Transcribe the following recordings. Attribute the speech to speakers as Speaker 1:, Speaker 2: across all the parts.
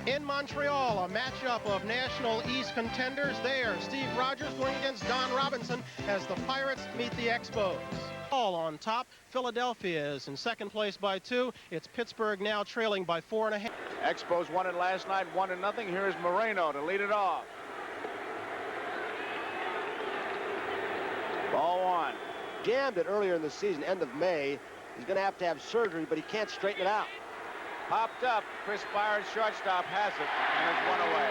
Speaker 1: In Montreal, a matchup of National East contenders there. Steve Rogers going against Don Robinson as the Pirates meet the Expos. All on top. Philadelphia is in second place by 2. It's Pittsburgh now trailing by 4.5.
Speaker 2: Expos won it last night, 1-0. Here's Moreno to lead it off. Ball 1.
Speaker 3: Jammed it earlier in the season, end of May. He's going to have surgery, but he can't straighten it out.
Speaker 2: Popped up. Chris Byers, shortstop, has it, and there's one away.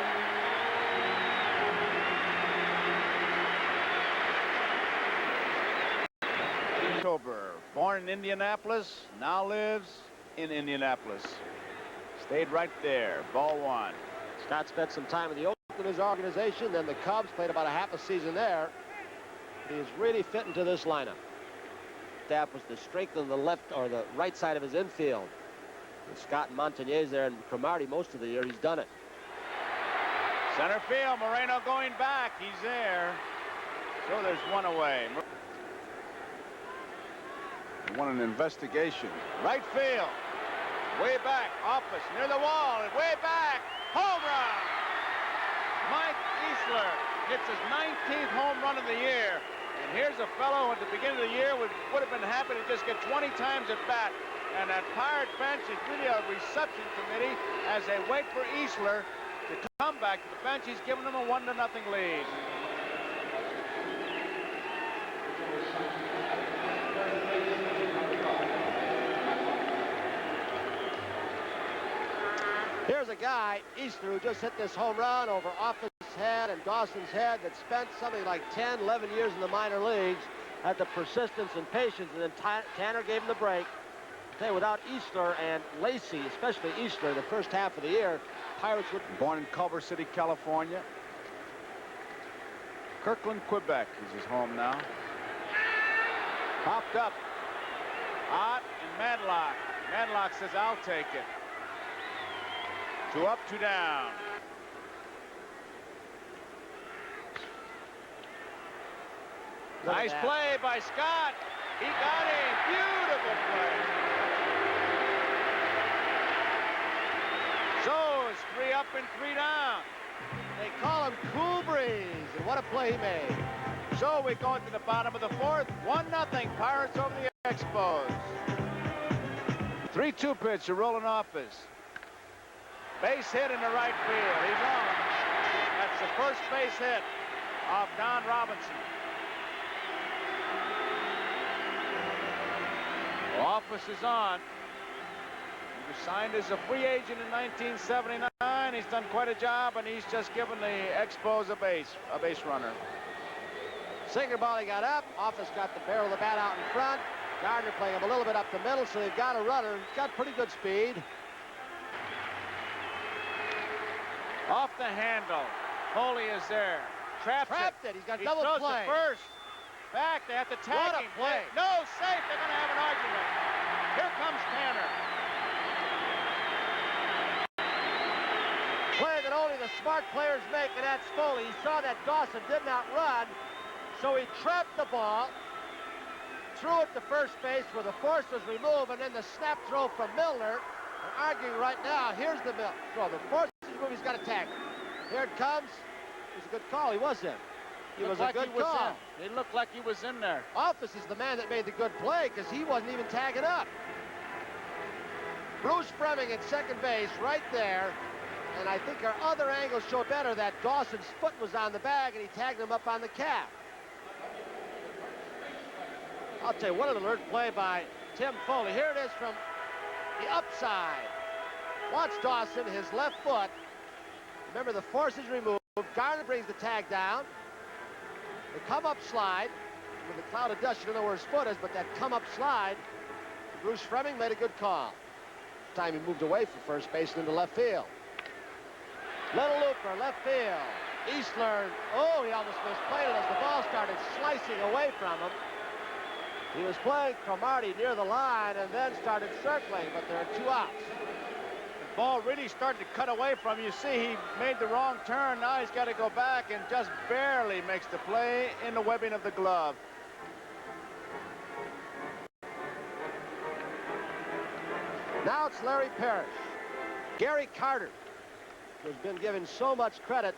Speaker 2: October, born in Indianapolis, now lives in Indianapolis. Stayed right there. Ball 1.
Speaker 3: Scott spent some time in the Oakland organization, then the Cubs, played about a half a season there. He's really fitting to this lineup. That was to strengthen the left or the right side of his infield. With Scott and Montanez there and Cromartie most of the year, he's done it.
Speaker 2: Center field, Moreno going back. He's there. So there's one away. Want an investigation. Right field. Way back. Office near the wall. And way back. Home run. Mike Easler hits his 19th home run of the year. And here's a fellow at the beginning of the year would have been happy to just get 20 times at bat. And that Pirate bench is really a reception committee as they wait for Easler to come back to the bench. He's given them a 1-0 lead.
Speaker 3: Here's a guy, Easler, who just hit this home run over Office's head and Dawson's head, that spent something like 10, 11 years in the minor leagues, had the persistence and patience, and then Tanner gave him the break. Hey, without Easler and Lacey, especially Easler, the first half of the year, Pirates would...
Speaker 2: Born in Culver City, California. Kirkland, Quebec is his home now. Popped up. Hot and Madlock. Madlock says, I'll take it. 2 up, 2 down. Nice play by Scott. He got him. Beautiful play. So it's 3 up and 3 down.
Speaker 3: They call him Cool Breeze, and what a play he made.
Speaker 2: So we go into the bottom of the 4th. 1-0 Pirates over the Expos. 3-2 pitch to Roland Office. Base hit in the right field. He's on. That's the first base hit of Don Robinson. Office is on. He was signed as a free agent in 1979. He's done quite a job, and he's just given the Expos a base runner.
Speaker 3: Sinker ball, he got up. Office got the barrel of the bat out in front. Gardner playing him a little bit up the middle, so they've got a runner. He's got pretty good speed.
Speaker 2: Off the handle. Foli is there. Trapped
Speaker 3: it. He's got double play.
Speaker 2: He throws it first. Back. They have to tag him.
Speaker 3: What a play.
Speaker 2: No, safe. They're going to have an argument. Here comes Tanner.
Speaker 3: Play that only the smart players make, and that's Foli. He saw that Dawson did not run, so he trapped the ball, threw it to first base where the force was removed, and then the snap throw from Milner. They're arguing right now. Here's the throw. The force is removed. He's got to tag it. Here it comes. It was a good call. He was in. He was a good call.
Speaker 2: It looked like he was in there.
Speaker 3: Office is the man that made the good play because he wasn't even tagging up. Bruce Fremming at second base right there. And I think our other angles show better that Dawson's foot was on the bag and he tagged him up on the calf. I'll tell you, what an alert play by Tim Foli. Here it is from the upside. Watch Dawson, his left foot. Remember, the force is removed. Gardner brings the tag down. The come-up slide. With the cloud of dust, you don't know where his foot is, but that come-up slide, Bruce Fremming made a good call. Time he moved away from first base and into left field. Little looper, left field. Easler, oh, he almost misplayed it as the ball started slicing away from him. He was playing Cromartie near the line and then started circling, but there are 2 outs.
Speaker 2: The ball really started to cut away from him. You see, he made the wrong turn. Now he's got to go back and just barely makes the play in the webbing of the glove.
Speaker 3: Now it's Larry Parrish. Gary Carter. has been given so much credit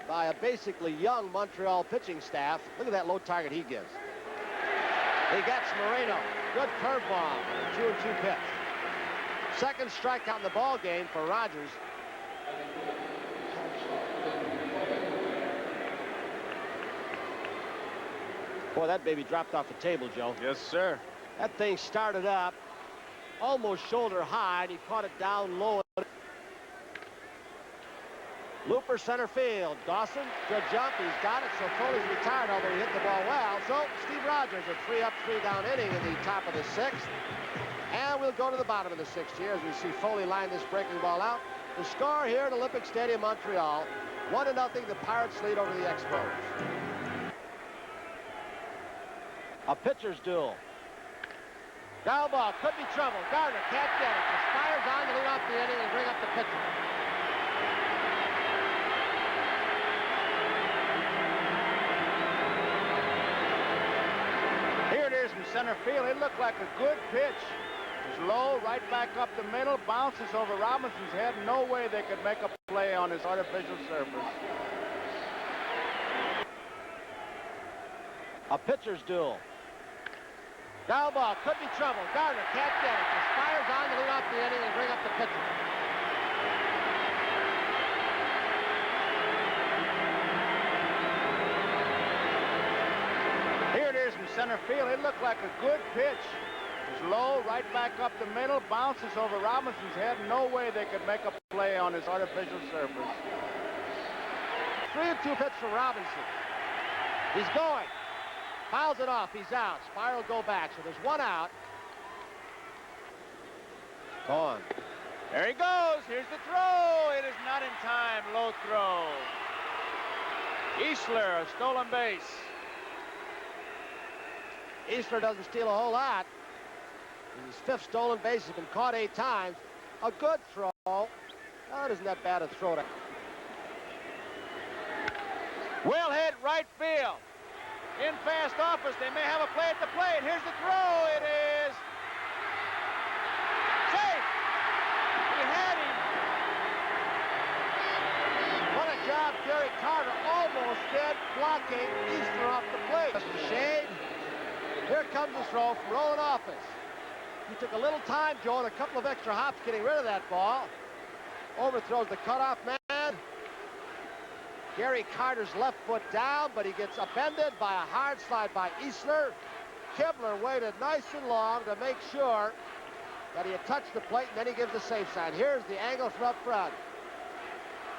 Speaker 3: by a basically young Montreal pitching staff. Look at that low target he gives. He gets Moreno. Good curveball. 2-2 pitch. Second strikeout in the ball game for Rogers. Boy, that baby dropped off the table, Joe.
Speaker 2: Yes, sir.
Speaker 3: That thing started up almost shoulder high, and he caught it down low. Looper center field. Dawson, good jump. He's got it. So Foley's retired, although he hit the ball well. So Steve Rogers, a 3-up, 3-down inning in the top of the sixth. And we'll go to the bottom of the sixth here as we see Foley line this breaking ball out. The score here at Olympic Stadium, Montreal, 1-0. The Pirates lead over the Expos. A pitcher's duel. Ground ball, could be trouble. Gardner can't get it. The Spires on to lead off the inning and bring up the pitcher.
Speaker 2: Here it is from center field. It looked like a good pitch. It was low, right back up the middle, bounces over Robinson's head. No way they could make a play on his artificial surface.
Speaker 3: A pitcher's duel. Ground ball, could be trouble. Gardner can't get it. The Spires on to lead off the inning and bring up the pitcher.
Speaker 2: Here it is from center field. It looked like a good pitch. It was low, right back up the middle, bounces over Robinson's head. No way they could make a play on his artificial surface.
Speaker 3: 3-2 pitch for Robinson. He's going. Fouls it off. He's out. Spire will go back. So there's one out. Gone.
Speaker 2: There he goes. Here's the throw. It is not in time. Low throw. Easler, a stolen base.
Speaker 3: Easler doesn't steal a whole lot. His fifth stolen base has been caught 8 times. A good throw. Oh, it isn't that bad a throw.
Speaker 2: Well hit right field. In fast office, they may have a play at the plate. Here's the throw. It is safe. He had him.
Speaker 3: What a job Terry Tata almost did blocking Easler off the plate. Just a shade. Here comes the throw from Roland Office. He took a little time, Joe, and a couple of extra hops getting rid of that ball. Overthrows the cutoff man. Gary Carter's left foot down, but he gets upended by a hard slide by Easler. Kibler waited nice and long to make sure that he had touched the plate, and then he gives the safe sign. Here's the angle from up front.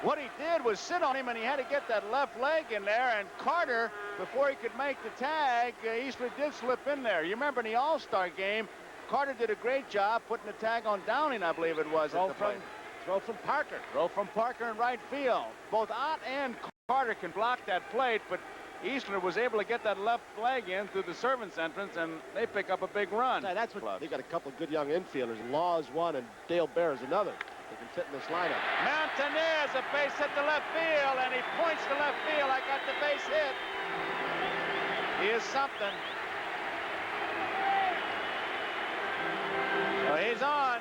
Speaker 2: What he did was sit on him, and he had to get that left leg in there, and Carter, before he could make the tag, Easler did slip in there. You remember in the All-Star game, Carter did a great job putting the tag on Downing, I believe it was, at the plate.
Speaker 3: Throw from Parker.
Speaker 2: Throw from Parker in right field. Both Ott and Carter can block that plate, but Easler was able to get that left leg in through the servants' entrance, and they pick up a big run.
Speaker 3: That's what they got. A couple of good young infielders. Law is one, and Dale Bear is another. They can fit in this lineup.
Speaker 2: Montanez, a base hit to left field, and he points to left field. I got the base hit. He is something. So he's on.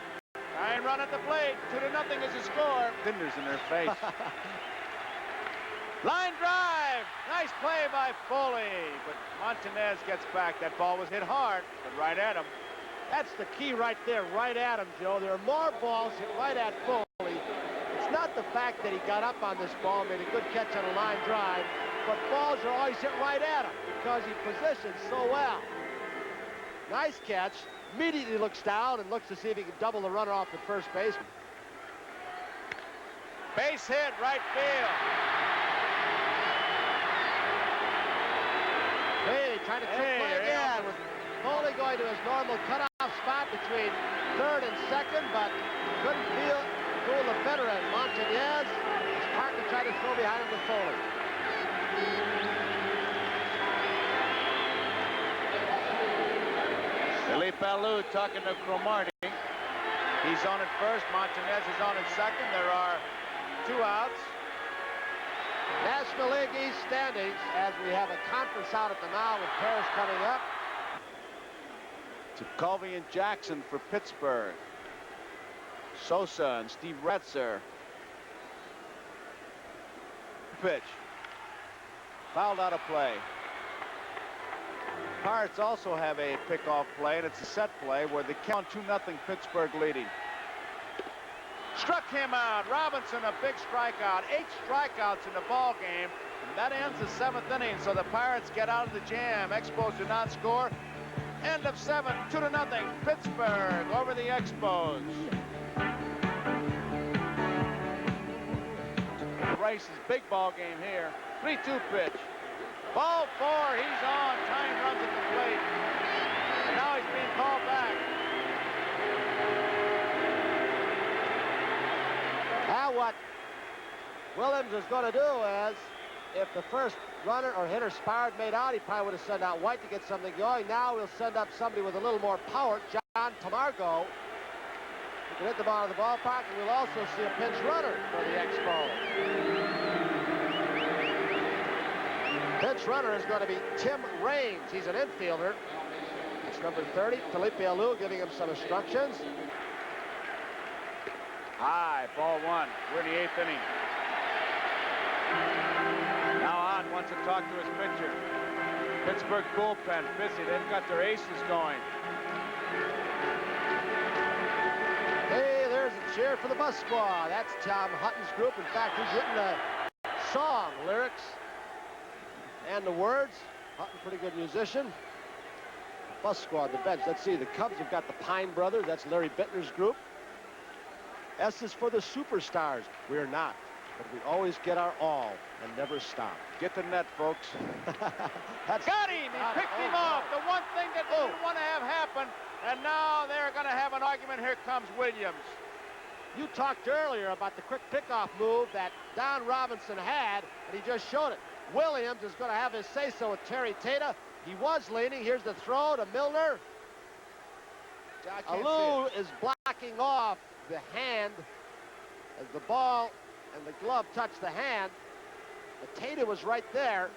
Speaker 2: Trying run at the plate. 2-0 is the score. Fingers in their face. Line drive. Nice play by Foley. But Montanez gets back. That ball was hit hard, but right at him.
Speaker 3: That's the key right there, right at him, Joe. There are more balls hit right at Foley. It's not the fact that he got up on this ball, made a good catch on a line drive, but balls are always hit right at him because he positioned so well. Nice catch. Immediately looks down and looks to see if he can double the runner off at first base.
Speaker 2: Base hit, right field.
Speaker 3: Hey, trying to trick play again with Foley going to his normal cutoff spot between third and second, but couldn't fool the veteran Montanez as Parker tried to throw behind him with Foley.
Speaker 2: Philippe Alou talking to Cromartie. He's on at first. Montanez is on at second. There are 2 outs.
Speaker 3: National League East standings as we have a conference out at the now with Paris coming up.
Speaker 2: To Colby and Jackson for Pittsburgh. Sosa and Steve Retzer. pitch. Fouled out of play. Pirates also have a pickoff play, and it's a set play where they count 2-0 Pittsburgh leading. Struck him out. Robinson, a big strikeout. 8 strikeouts in the ball game. And that ends the 7th inning, so the Pirates get out of the jam. Expos do not score. End of 7, 2-0. Pittsburgh over the Expos. Rice's big ball game here. 3-2 pitch. Ball 4, he's on. Time runs at the plate. And now he's being called back.
Speaker 3: Now what Williams is going to do is, if the first runner or hitter Sparred made out, he probably would have sent out White to get something going. Now we'll send up somebody with a little more power, John Tamargo. He can hit the ball of the ballpark, and we'll also see a pinch runner for the Expos. Pinch runner is going to be Tim Raines. He's an infielder. That's number 30, Felipe Alou, giving him some instructions.
Speaker 2: High, ball 1. We're in the 8th inning. Now on wants to talk to his pitcher. Pittsburgh bullpen busy. They've got their aces going.
Speaker 3: Hey, there's a cheer for the bus squad. That's Tom Hutton's group. In fact, he's written the song lyrics and the words. Hutton, pretty good musician. Bus squad, the bench. Let's see, the Cubs have got the Pine Brothers. That's Larry Bittner's group. S is for the superstars. We're not, but we always get our all and never stop.
Speaker 2: Get the net, folks.
Speaker 3: That's
Speaker 2: got him. He picked him off. The one thing that didn't want to have happen, and now they're going to have an argument. Here comes Williams.
Speaker 3: You talked earlier about the quick pickoff move that Don Robinson had, and he just showed it. Williams is going to have his say-so with Terry Tata. He was leaning. Here's the throw to Milner. Alou is blocking off the hand as the ball and the glove touch the hand. But Tata was right there.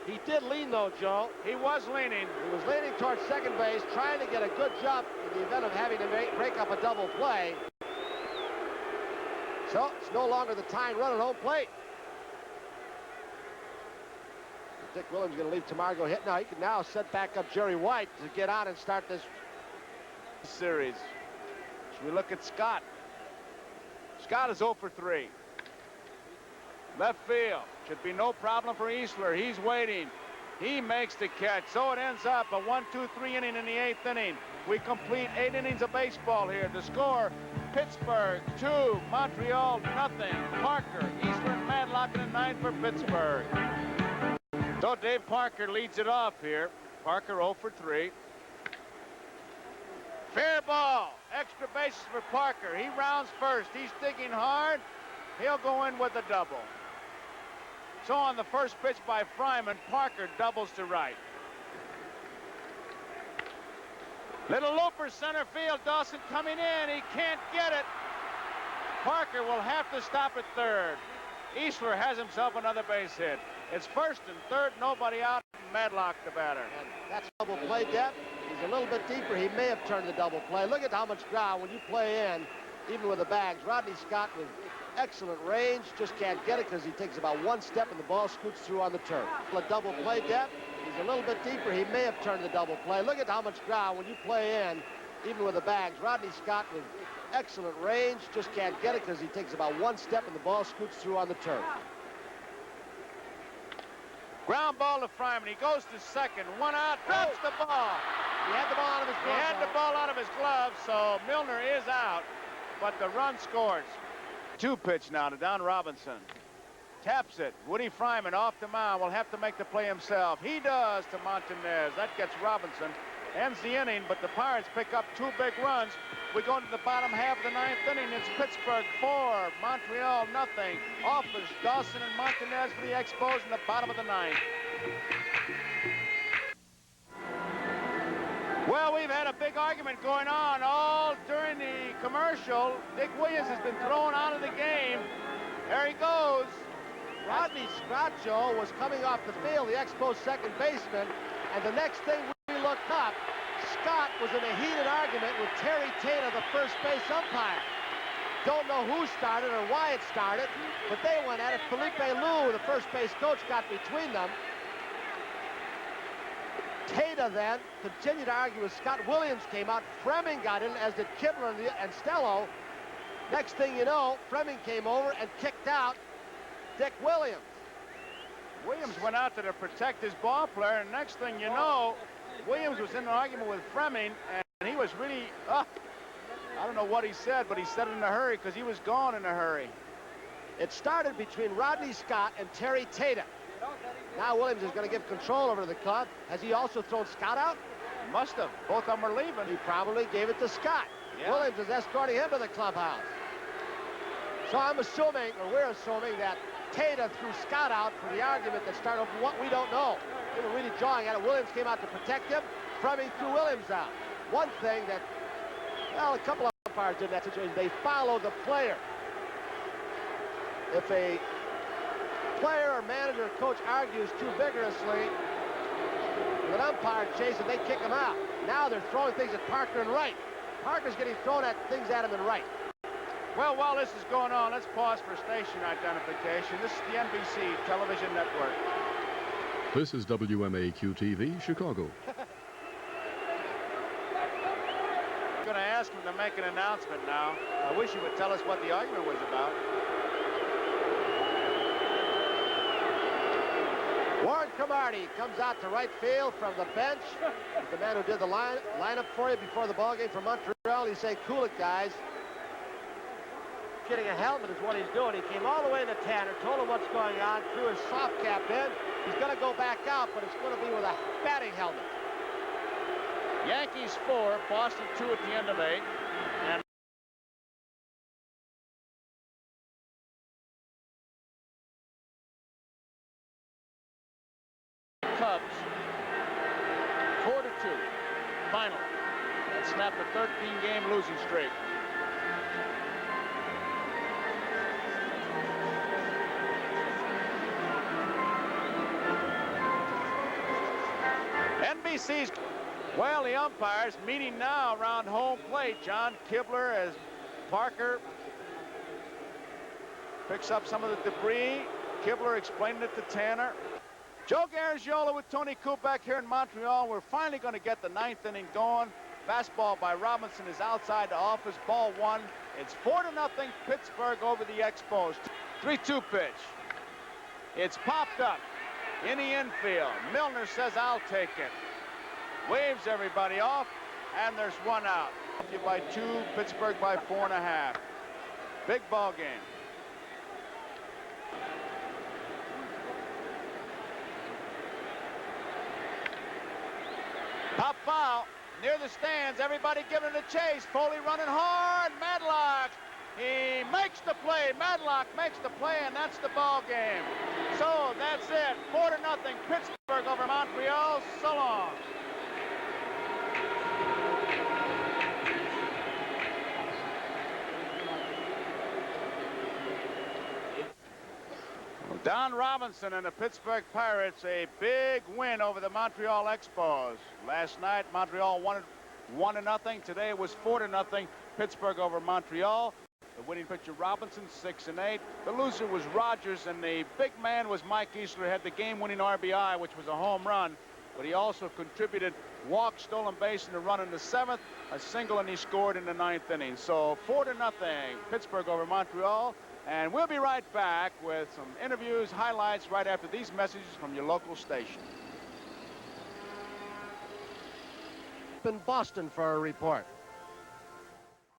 Speaker 3: He did lean, though, Joe.
Speaker 2: He was leaning.
Speaker 3: He was leaning towards second base, trying to get a good jump in the event of having to break up a double play. So it's no longer the tying run at home plate. Dick Williams going to leave Tamargo hit. Now he can now set back up Jerry White to get on and start this
Speaker 2: series. Should we look at Scott? Scott is 0 for 3. Left field. Should be no problem for Easler. He's waiting. He makes the catch. So it ends up a 1-2-3 inning in the 8th inning. We complete 8 innings of baseball here. The score, Pittsburgh 2, Montreal 0. Parker, Easler, and Madlock in the 9th for Pittsburgh. So Dave Parker leads it off here. Parker 0 for 3. Fair ball. Extra bases for Parker. He rounds first. He's digging hard. He'll go in with a double. So on the first pitch by Fryman, Parker doubles to right. Little looper center field. Dawson coming in. He can't get it. Parker will have to stop at third. Easler has himself another base hit. It's first and third, nobody out. Madlock the batter.
Speaker 3: And that's double play depth. He's a little bit deeper. He may have turned the double play. Look at how much ground when you play in, even with the bags. Rodney Scott with excellent range. Just can't get it because he takes about one step and the ball scoots through on the turf. A double play depth. He's a little bit deeper. He may have turned the double play. Look at how much ground when you play in, even with the bags. Rodney Scott with excellent range. Just can't get it because he takes about one step and the ball scoots through on the turf.
Speaker 2: Ground ball to Fryman. He goes to second. One out. Drops the ball.
Speaker 3: He had the ball out of his glove.
Speaker 2: He had the ball out of his glove, so Milner is out, but the run scores. 2 pitch now to Don Robinson. Taps it. Woody Fryman off the mound will have to make the play himself. He does to Montanez. That gets Robinson. Ends the inning, but the Pirates pick up 2 big runs. We go into the bottom half of the 9th inning. It's Pittsburgh 4, Montreal 0. Office, Dawson, and Montanez for the Expos in the bottom of the 9th. Well, we've had a big argument going on all during the commercial. Dick Williams has been thrown out of the game. There he goes.
Speaker 3: Rodney Scott, Joe, was coming off the field, the Expos second baseman, and the next thing we looked up, Scott was in a heated argument with Terry Tata, the first base umpire. Don't know who started or why it started, but they went at it. Felipe Lou, the first base coach, got between them. Tata then continued to argue with Scott. Williams came out. Fremming got in, as did Kibler and Stello. Next thing you know, Fremming came over and kicked out Dick Williams.
Speaker 2: Williams went out there to protect his ball player, and next thing you know, Williams was in an argument with Fremming, and he was really, I don't know what he said, but he said it in a hurry because he was gone in a hurry.
Speaker 3: It started between Rodney Scott and Terry Tata. Now Williams is going to give control over to the club. Has he also thrown Scott out?
Speaker 2: Must have. Both of them are leaving.
Speaker 3: He probably gave it to Scott. Yeah. Williams is escorting him to the clubhouse. So I'm assuming, or we're assuming, that Tata threw Scott out for the argument that started from what we don't know. They were really jawing at it. Williams came out to protect him. Fremming threw Williams out. One thing that, well, a couple of umpires did in that situation, they followed the player. If a player or manager or coach argues too vigorously with an umpire chases, they kick him out. Now they're throwing things at Parker and Wright. Parker's getting thrown at things at him and Wright.
Speaker 2: Well, while this is going on, let's pause for station identification. This is the NBC television network.
Speaker 4: This is WMAQ-TV, Chicago.
Speaker 2: I'm going to ask him to make an announcement now. I wish he would tell us what the argument was about.
Speaker 3: Warren Cromartie comes out to right field from the bench. The man who did the lineup for you before the ball game for Montreal. He's saying, cool it, guys. Getting a helmet is what he's doing. He came all the way to Tanner, told him what's going on, threw his soft cap in. He's going to go back out, but it's going to be with a batting helmet.
Speaker 2: Yankees 4, Boston 2 at the end of 8. And Cubs 4-2. Final. That snapped a 13-game losing streak. NBC's, well, the umpires meeting now around home plate. John Kibler as Parker picks up some of the debris. Kibler explaining it to Tanner. Joe Garagiola with Tony Coop back here in Montreal. We're finally going to get the 9th inning going. Fastball by Robinson is outside the office. Ball 1. It's 4-0 Pittsburgh over the Expos. 3-2 pitch. It's popped up in the infield. Milner says, I'll take it. Waves everybody off, and there's 1 out. By 2, Pittsburgh by 4.5. Big ball game. Pop foul near the stands. Everybody giving it a chase. Foley running hard. Madlock. He makes the play. Madlock makes the play, and that's the ball game. So that's it. 4-0 Pittsburgh over Montreal. So long. Don Robinson and the Pittsburgh Pirates, a big win over the Montreal Expos. Last night, Montreal won 1-0. Today it was 4-0 Pittsburgh over Montreal. The winning pitcher Robinson, 6-8. The loser was Rogers, and the big man was Mike Easler, had the game-winning RBI, which was a home run. But he also contributed walk, stolen base, and a run in the 7th, a single, and he scored in the 9th inning. So 4-0 Pittsburgh over Montreal. And we'll be right back with some interviews, highlights right after these messages from your local station.
Speaker 3: In Boston for a report.